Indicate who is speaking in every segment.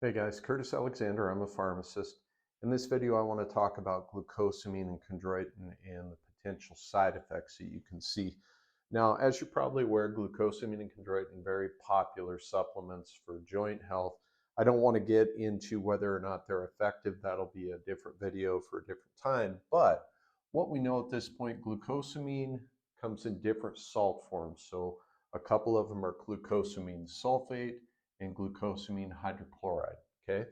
Speaker 1: Hey guys, Curtis Alexander. I'm a pharmacist. In this video, I want to talk about glucosamine and chondroitin and the potential side effects that you can see. Now, as you're probably aware, glucosamine and chondroitin are very popular supplements for joint health. I don't want to get into whether or not they're effective. That'll be a different video for a different time. But what we know at this point, glucosamine comes in different salt forms. So a couple of them are glucosamine sulfate and glucosamine hydrochloride. Okay.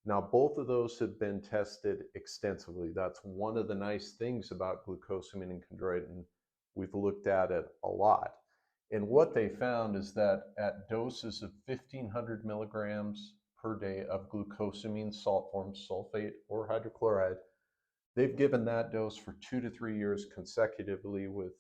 Speaker 1: Now, both of those have been tested extensively. That's one of the nice things about glucosamine and chondroitin. We've looked at it a lot. And what they found is that at doses of 1,500 milligrams per day of glucosamine salt forms, sulfate or hydrochloride, they've given that dose for 2 to 3 years consecutively with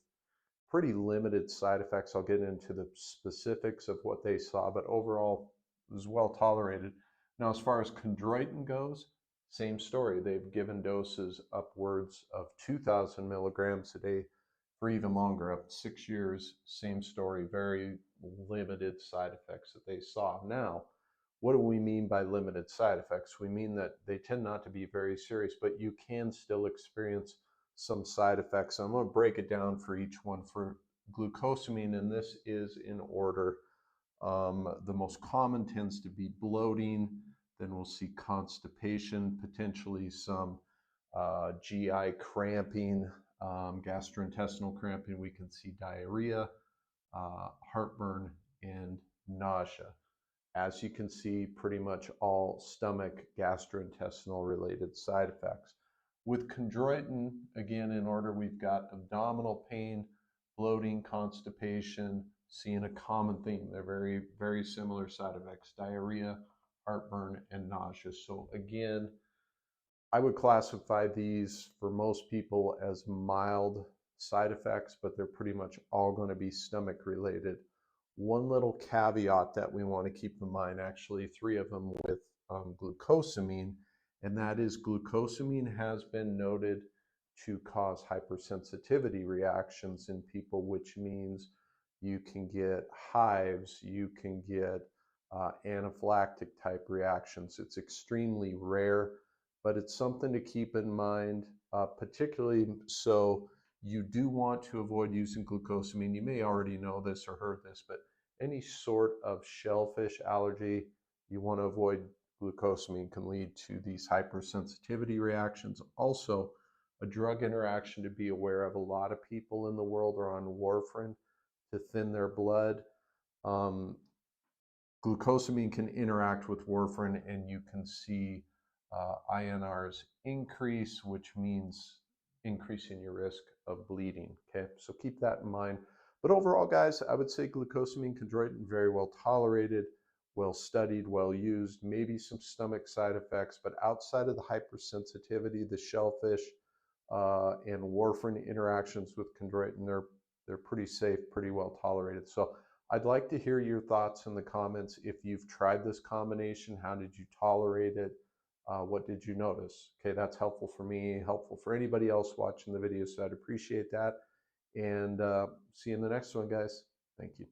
Speaker 1: pretty limited side effects. I'll get into the specifics of what they saw, but overall it was well tolerated. Now, as far as chondroitin goes, same story. They've given doses upwards of 2,000 milligrams a day for even longer, up to 6 years. Same story, very limited side effects that they saw. Now, what do we mean by limited side effects? We mean that they tend not to be very serious, but you can still experience some side effects. I'm going to break it down for each one. For glucosamine, and this is in order, the most common tends to be bloating. Then we'll see constipation, potentially some GI cramping, gastrointestinal cramping. We can see diarrhea, heartburn, and nausea. As you can see, pretty much all stomach gastrointestinal related side effects. With chondroitin, again, in order, we've got abdominal pain, bloating, constipation, seeing a common theme. They're very, very similar side effects: diarrhea, heartburn, and nausea. So again, I would classify these for most people as mild side effects, but they're pretty much all going to be stomach related. One little caveat that we want to keep in mind, actually three of them with glucosamine, and that is glucosamine has been noted to cause hypersensitivity reactions in people, which means you can get hives, you can get anaphylactic type reactions. It's extremely rare, but it's something to keep in mind, particularly so you do want to avoid using glucosamine. You may already know this or heard this, but any sort of shellfish allergy, you want to avoid. Glucosamine can lead to these hypersensitivity reactions. Also, a drug interaction to be aware of. A lot of people in the world are on warfarin to thin their blood. Glucosamine can interact with warfarin, and you can see INRs increase, which means increasing your risk of bleeding. Okay, so keep that in mind. But overall, guys, I would say glucosamine, chondroitin, very well tolerated, well studied, well used. Maybe some stomach side effects, but outside of the hypersensitivity, the shellfish and warfarin interactions with chondroitin, they're pretty safe, pretty well tolerated. So I'd like to hear your thoughts in the comments. If you've tried this combination, how did you tolerate it? What did you notice? Okay, that's helpful for me, helpful for anybody else watching the video, so I'd appreciate that. And see you in the next one, guys. Thank you.